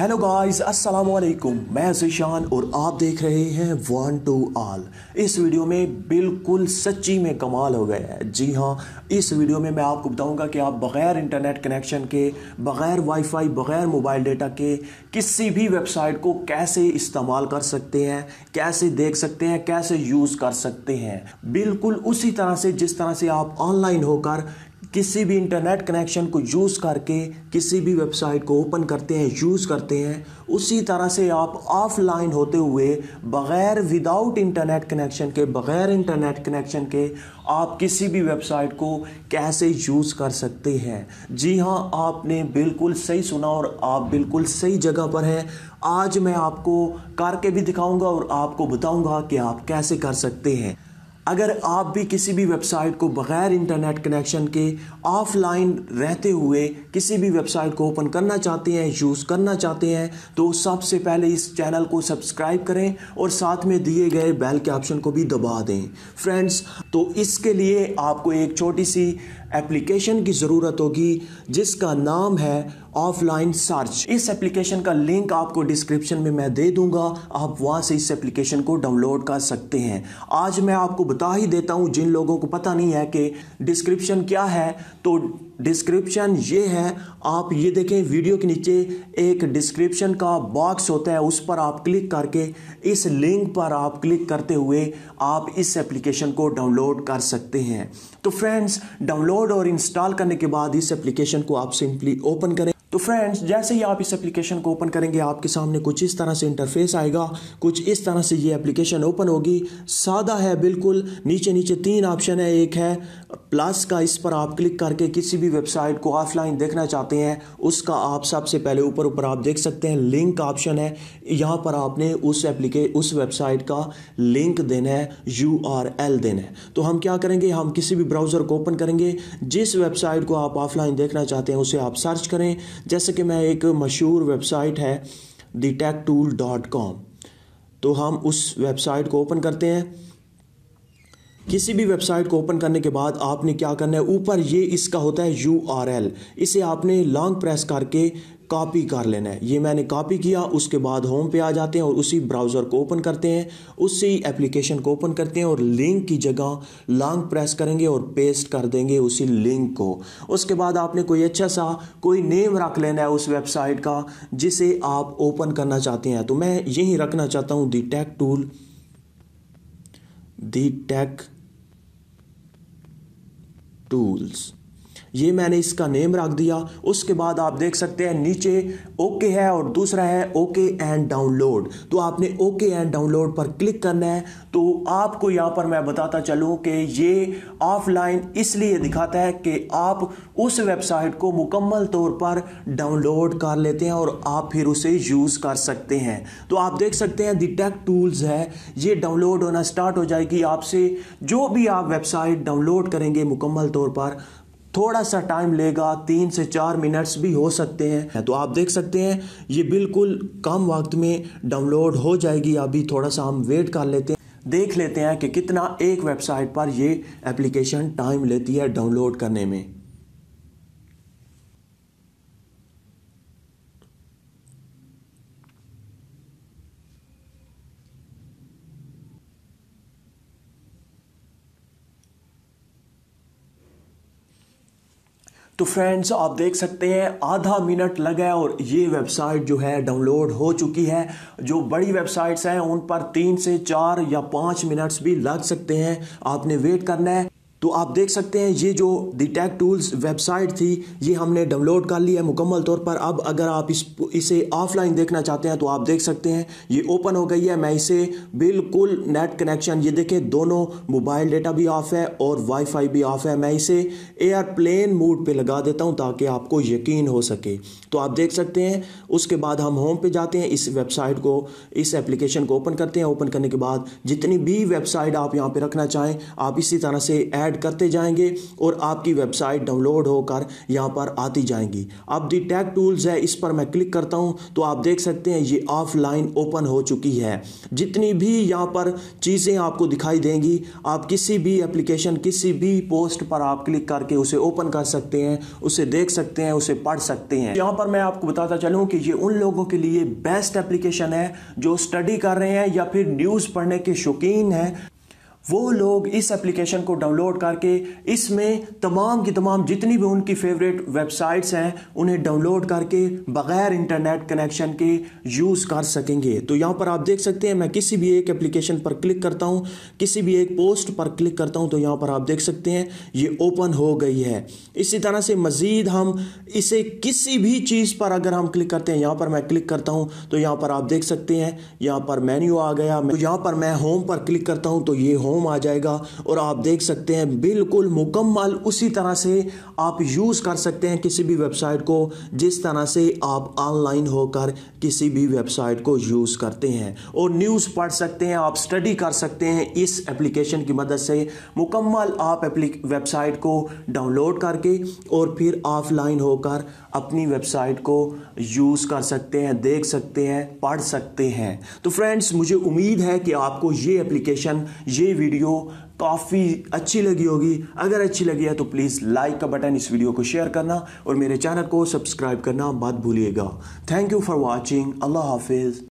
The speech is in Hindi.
हेलो गाइस, अस्सलाम वालेकुम। मैं ज़ीशान और आप देख रहे हैं वन टू ऑल। इस वीडियो में बिल्कुल सच्ची में कमाल हो गया है। जी हाँ, इस वीडियो में मैं आपको बताऊंगा कि आप बग़ैर इंटरनेट कनेक्शन के, बग़ैर वाईफाई, बग़ैर मोबाइल डेटा के किसी भी वेबसाइट को कैसे इस्तेमाल कर सकते हैं, कैसे देख सकते हैं, कैसे यूज़ कर सकते हैं। बिल्कुल उसी तरह से जिस तरह से आप ऑनलाइन होकर किसी भी इंटरनेट कनेक्शन को यूज़ करके किसी भी वेबसाइट को ओपन करते हैं, यूज़ करते हैं, उसी तरह से आप ऑफलाइन होते हुए बग़ैर विदाउट इंटरनेट कनेक्शन के, बग़ैर इंटरनेट कनेक्शन के आप किसी भी वेबसाइट को कैसे यूज़ कर सकते हैं। जी हाँ, आपने बिल्कुल सही सुना और आप बिल्कुल सही जगह पर हैं। आज मैं आपको करके भी दिखाऊंगा और आपको बताऊंगा कि आप कैसे कर सकते हैं। अगर आप भी किसी भी वेबसाइट को बग़ैर इंटरनेट कनेक्शन के ऑफलाइन रहते हुए किसी भी वेबसाइट को ओपन करना चाहते हैं, यूज़ करना चाहते हैं, तो सबसे पहले इस चैनल को सब्सक्राइब करें और साथ में दिए गए बेल के ऑप्शन को भी दबा दें फ्रेंड्स। तो इसके लिए आपको एक छोटी सी एप्लीकेशन की ज़रूरत होगी जिसका नाम है ऑफलाइन सर्च। इस एप्लीकेशन का लिंक आपको डिस्क्रिप्शन में मैं दे दूंगा, आप वहां से इस एप्लीकेशन को डाउनलोड कर सकते हैं। आज मैं आपको बता ही देता हूं, जिन लोगों को पता नहीं है कि डिस्क्रिप्शन क्या है, तो डिस्क्रिप्शन ये है। आप ये देखें, वीडियो के नीचे एक डिस्क्रिप्शन का बॉक्स होता है, उस पर आप क्लिक करके इस लिंक पर आप क्लिक करते हुए आप इस एप्लीकेशन को डाउनलोड कर सकते हैं। तो फ्रेंड्स, डाउनलोड और इंस्टॉल करने के बाद इस एप्लीकेशन को आप सिंपली ओपन करें। तो फ्रेंड्स, जैसे ही आप इस एप्लीकेशन को ओपन करेंगे आपके सामने कुछ इस तरह से इंटरफेस आएगा, कुछ इस तरह से ये एप्लीकेशन ओपन होगी। सादा है बिल्कुल। नीचे नीचे तीन ऑप्शन है, एक है प्लस का, इस पर आप क्लिक करके किसी भी वेबसाइट को ऑफलाइन देखना चाहते हैं उसका आप सबसे पहले ऊपर आप देख सकते हैं लिंक ऑप्शन है। यहाँ पर आपने उस वेबसाइट का लिंक देना है, URL देना है। तो हम क्या करेंगे, हम किसी भी ब्राउज़र को ओपन करेंगे, जिस वेबसाइट को आप ऑफलाइन देखना चाहते हैं उसे आप सर्च करें। जैसे कि मैं एक मशहूर वेबसाइट है thetechtool.com, तो हम उस वेबसाइट को ओपन करते हैं। किसी भी वेबसाइट को ओपन करने के बाद आपने क्या करना है, ऊपर ये इसका होता है URL, इसे आपने लॉन्ग प्रेस करके कॉपी कर लेना है। ये मैंने कॉपी किया। उसके बाद होम पे आ जाते हैं और उसी ब्राउज़र को ओपन करते हैं, उसी एप्लीकेशन को ओपन करते हैं और लिंक की जगह लॉन्ग प्रेस करेंगे और पेस्ट कर देंगे उसी लिंक को। उसके बाद आपने कोई अच्छा सा कोई नेम रख लेना है उस वेबसाइट का जिसे आप ओपन करना चाहते हैं। तो मैं यही रखना चाहता हूँ दी टेक टूल्स। ये मैंने इसका नेम रख दिया। उसके बाद आप देख सकते हैं नीचे ओके है और दूसरा है ओके एंड डाउनलोड। तो आपने ओके एंड डाउनलोड पर क्लिक करना है। तो आपको यहाँ पर मैं बताता चलूँ कि ये ऑफलाइन इसलिए दिखाता है कि आप उस वेबसाइट को मुकम्मल तौर पर डाउनलोड कर लेते हैं और आप फिर उसे यूज़ कर सकते हैं। तो आप देख सकते हैं दी टेक टूल्स है, ये डाउनलोड होना स्टार्ट हो जाएगी। आपसे जो भी आप वेबसाइट डाउनलोड करेंगे मुकम्मल तौर पर थोड़ा सा टाइम लेगा, 3 से 4 मिनट्स भी हो सकते हैं। तो आप देख सकते हैं ये बिल्कुल कम वक्त में डाउनलोड हो जाएगी। अभी थोड़ा सा हम वेट कर लेते हैं, देख लेते हैं कि कितना एक वेबसाइट पर ये एप्लीकेशन टाइम लेती है डाउनलोड करने में। तो फ्रेंड्स, आप देख सकते हैं आधा मिनट लगा है और ये वेबसाइट जो है डाउनलोड हो चुकी है। जो बड़ी वेबसाइट्स हैं उन पर 3 से 4 या 5 मिनट्स भी लग सकते हैं, आपने वेट करना है। तो आप देख सकते हैं ये जो दी टेक टूल्स वेबसाइट थी ये हमने डाउनलोड कर ली है मुकम्मल तौर पर। अब अगर आप इसे ऑफलाइन देखना चाहते हैं तो आप देख सकते हैं ये ओपन हो गई है। मैं इसे बिल्कुल नेट कनेक्शन, ये देखें दोनों मोबाइल डेटा भी ऑफ है और वाईफाई भी ऑफ है। मैं इसे एयरप्लेन मोड पे लगा देता हूं ताकि आपको यकीन हो सके। तो आप देख सकते हैं। उसके बाद हम होम पे जाते हैं, इस वेबसाइट को, इस एप्लीकेशन को ओपन करते हैं। ओपन करने के बाद जितनी भी वेबसाइट आप यहाँ पे रखना चाहें आप इसी तरह से ऐड ऐड करते जाएंगे और आपकी वेबसाइट डाउनलोड होकर यहाँ पर आती जाएंगी। अब दी टेक टूल्स है, इस पर मैं क्लिक करता हूँ तो आप देख सकते हैं ये ऑफलाइन ओपन हो चुकी है। जितनी भी यहाँ पर चीज़ें आपको दिखाई देंगी, आप किसी भी एप्लीकेशन, किसी भी पोस्ट पर आप क्लिक करके उसे ओपन कर सकते हैं, उसे देख सकते हैं, उसे पढ़ सकते हैं। यहाँ पर मैं आपको बताता चलूँ कि ये उन लोगों के लिए बेस्ट एप्लीकेशन है जो स्टडी कर रहे हैं या फिर न्यूज़ पढ़ने के शौकीन हैं। वो लोग इस एप्लीकेशन को डाउनलोड करके इसमें तमाम की तमाम जितनी भी उनकी फेवरेट वेबसाइट्स हैं उन्हें डाउनलोड करके बगैर इंटरनेट कनेक्शन के यूज़ कर सकेंगे। तो यहाँ पर आप देख सकते हैं, मैं किसी भी एक एप्लीकेशन पर क्लिक करता हूँ, किसी भी एक पोस्ट पर क्लिक करता हूँ तो यहाँ पर आप देख सकते हैं ये ओपन हो गई है। इसी तरह से मज़ीद हम इसे किसी भी चीज़ पर अगर हम क्लिक करते हैं, यहाँ पर मैं क्लिक करता हूँ तो यहाँ पर आप देख सकते हैं यहाँ पर मेन्यू आ गया। तो यहाँ पर मैं होम पर क्लिक करता हूँ तो ये होम आ जाएगा और आप देख सकते हैं बिल्कुल मुकम्मल उसी तरह से आप यूज़ कर सकते हैं किसी भी वेबसाइट को जिस तरह से आप ऑनलाइन होकर किसी भी वेबसाइट को यूज़ करते हैं, और न्यूज़ पढ़ सकते हैं, आप स्टडी कर सकते हैं इस एप्लीकेशन की मदद से। मुकम्मल आप वेबसाइट को डाउनलोड करके और फिर ऑफलाइन होकर अपनी वेबसाइट को यूज़ कर सकते हैं, देख सकते हैं, पढ़ सकते हैं। तो फ्रेंड्स, मुझे उम्मीद है कि आपको ये एप्लीकेशन, ये वीडियो काफ़ी अच्छी लगी होगी। अगर अच्छी लगी है तो प्लीज़ लाइक का बटन, इस वीडियो को शेयर करना और मेरे चैनल को सब्सक्राइब करना मत भूलिएगा। Thank you for watching. अल्लाह हाफिज़।